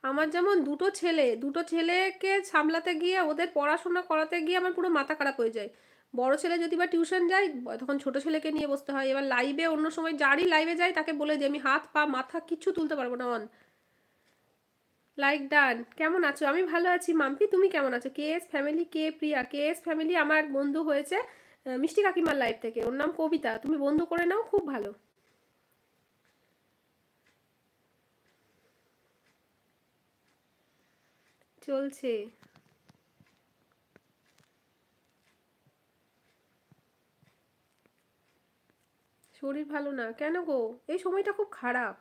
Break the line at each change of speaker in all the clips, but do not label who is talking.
আমার যেমন দুটো ছেলেকে সামলাতে গিয়ে ওদের পড়াশোনা করাতে গিয়ে আমার পুরো মাথা খারাপ হয়ে যায়। বড় ছেলে যদি বা টিউশন যায় তখন ছোট ছেলেকে নিয়ে বসতে হয়। এবার লাইভে অন্য সময় যারই লাইভে যায় তাকে বলে দিই আমি হাত পা মাথা কিচ্ছু তুলতে পারবো না। On like done. কেমন আছো? আমি ভালো আছি মাম্পি, তুমি কেমন আছো? কে এস ফ্যামিলি, কে প্রিয়া? কে এস ফ্যামিলি আমার বন্ধু হয়েছে মিষ্টি কাকিমার লাইভ থেকে। ওর নাম কবিতা, তুমি বন্ধু করে নাও, খুব ভালো। চলছে। শরীর ভালো না কেন গো? এই সময়টা খুব খারাপ।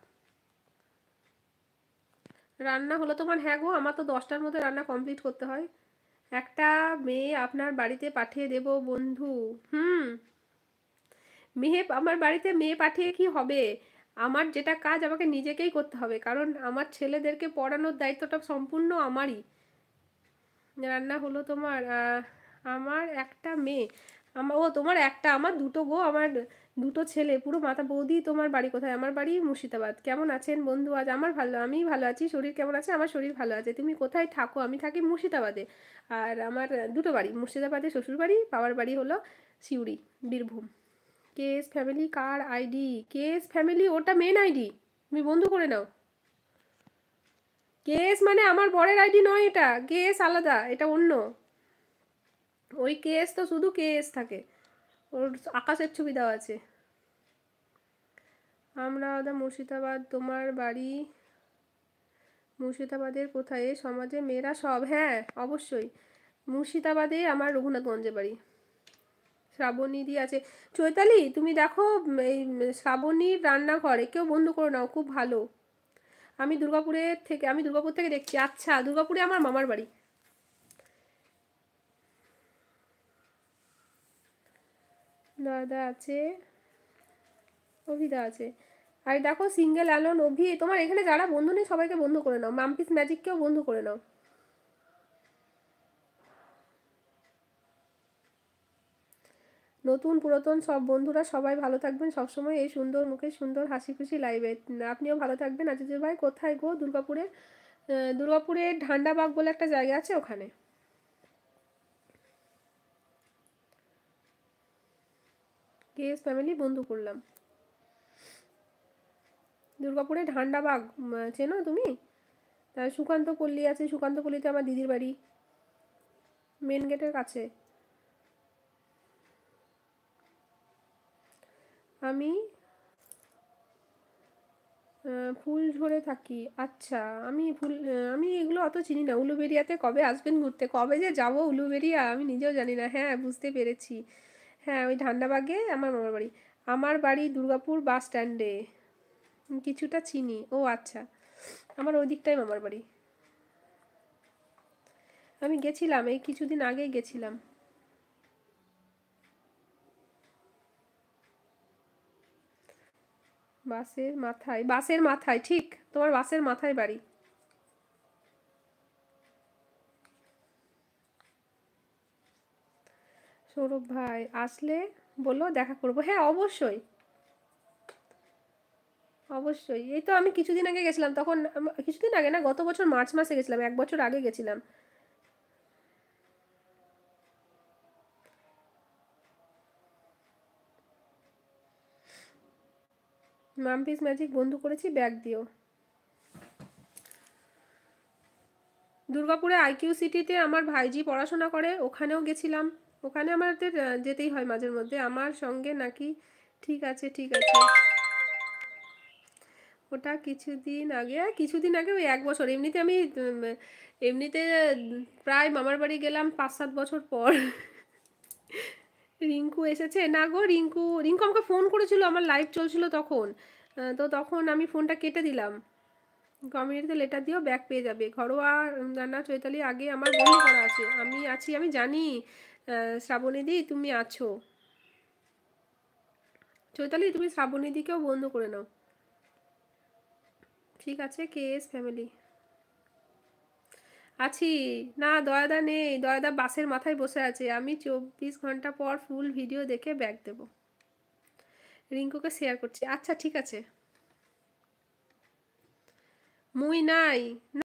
রান্না হলো তোমার? হ্যাঁ গো, আমার তো 10টার মধ্যে রান্না কমপ্লিট করতে হয়। একটা মেয়ে আপনার বাড়িতে পাঠিয়ে দেব বন্ধু। হুম। আমার বাড়িতে মেয়ে পাঠিয়ে কি হবে? আমার যেটা কাজ আমাকে নিজেকেই করতে হবে, কারণ আমার ছেলেদেরকে পড়ানোর দায়িত্বটা সম্পূর্ণ আমারই। রান্না হলো তোমার? আমার একটা মেয়ে। তোমার একটা, আমার দুটো গো। আমার দুটো ছেলে, পুরো মাথা। বৌদি তোমার বাড়ি কোথায়? আমার বাড়ি মুর্শিদাবাদ। কেমন আছেন বন্ধু আজ? আমি ভালো আছি। শরীর কেমন আছে? আমার শরীর ভালো আছে। তুমি কোথায় থাকো? আমি থাকি মুর্শিদাবাদে। আর আমার দুটো বাড়ি মুর্শিদাবাদে, শ্বশুর বাড়ি, বাবার বাড়ি হলো সিউড়ি, বীরভূম। কেএস ফ্যামিলি কার আইডি? কেএস ফ্যামিলি ওটা মেন আইডি, তুমি বন্ধু করে নাও। কেএস মানে আমার বরের আইডি নয়, এটা কেএস আলাদা, এটা অন্য। ওই কেএস তো শুধু কেএস থাকে, ওর আকাশের ছবি দেওয়া আছে। আমরা ওদা মুর্শিদাবাদ। তোমার বাড়ি মুর্শিদাবাদের কোথায়? এ সমাজে মেয়েরা সব, হ্যাঁ অবশ্যই। মুর্শিদাবাদে আমার রঘুনাথগঞ্জে বাড়ি। শ্রাবণীদি আছে। চৈতালি তুমি দেখো, এই শ্রাবণীর রান্নাঘর কেউ বন্ধু করে নাও, খুব ভালো। আমি দুর্গাপুর থেকে দেখছি। আচ্ছা, দুর্গাপুরে আমার মামার বাড়ি। দাদা আছে, অভিদা আছে। আর দেখো সিঙ্গেল অ্যালোন অভি, তোমার এখানে যারা বন্ধু নেই সবাইকে বন্ধু করে নাও। মাম্পিস ম্যাজিককেও বন্ধু করে নাও। নতুন পুরাতন সব বন্ধুরা সবাই ভালো থাকবেন সবসময়, এই সুন্দর মুখে সুন্দর হাসি খুশি লাইভে। আপনিও ভালো থাকবেন। আজিজুর ভাই কোথায় গো? দুর্গাপুরে। দুর্গাপুরে ঢান্ডাবাগ বলে একটা জায়গা আছে, ওখানে। কেএস ফ্যামিলি বন্ধু করলাম। দুর্গাপুরে ঢান্ডাবাগ, চেনো তুমি? সুকান্ত পল্লী আছে, সুকান্ত পল্লীতে আমার দিদির বাড়ি, মেন গেটের কাছে। আমি ফুলঝোরে থাকি। আচ্ছা। আমি এগুলো অত চিনি না। উলুবেড়িয়াতে কবে আসবেন ঘুরতে? কবে যে যাব উলুবেড়িয়া আমি নিজেও জানি না। হ্যাঁ বুঝতে পেরেছি। হ্যাঁ ওই ধান্দাবাগে আমার মামার বাড়ি। আমার বাড়ি দুর্গাপুর বাস স্ট্যান্ডে। কিছুটা চিনি। ও আচ্ছা, আমার ওই দিকটাই মামার বাড়ি। আমি গেছিলাম, এই কিছুদিন আগেই গেছিলাম। বাসের মাথায় ঠিক, তোমার বাসের মাথায় বাড়ি। সৌরভ ভাই আসলে বলো, দেখা করবো। হ্যাঁ অবশ্যই। অবশ্যই, এই তো আমি কিছুদিন আগে গেছিলাম, তখন কিছুদিন আগে না, গত বছর মার্চ মাসে গেছিলাম, 1 বছর আগে গেছিলাম। মাম্পিস ম্যাজিক বন্ধু করেছি, ব্যাগ দিও। দুর্গাপুরে আইকিউ সিটিতে আমার ভাইজি পড়াশোনা করে, ওখানেও গেছিলাম। ওখানে আমাদের যেতেই হয় মাঝের মধ্যে। আমার সঙ্গে নাকি? ঠিক আছে ঠিক আছে। ওটা কিছুদিন আগে ওই 1 বছর। এমনিতে আমি এমনিতে প্রায় মামার বাড়ি গেলাম 5-7 বছর পর। রিঙ্কু এসেছে না গো? রিঙ্কু রিঙ্কু আমাকে ফোন করেছিল, আমার লাইভ চলছিল তখন। তো তখন আমি ফোনটা কেটে দিলাম। কমিউনিটিতে লেটার দিও, ব্যাগ পেয়ে যাবে। ঘরোয়া রান্না চৈতালি আগে আমার বন্ধু করা আছে। আমি আছি, আমি জানি। শ্রাবণীদি তুমি আছো। চৈতালি তুমি শ্রাবণীদিকেও বন্ধু করে নাও। ঠিক আছে। কে এস ফ্যামিলি আছি। না দয়াদা নেই, দয়াদা বাসের মাথায় বসে আছে। আমি 24 ঘন্টা পর ফুল ভিডিও দেখে ব্যাগ দেবো। রিঙ্কুকে শেয়ার করছি। আচ্ছা ঠিক আছে। মুই নাই।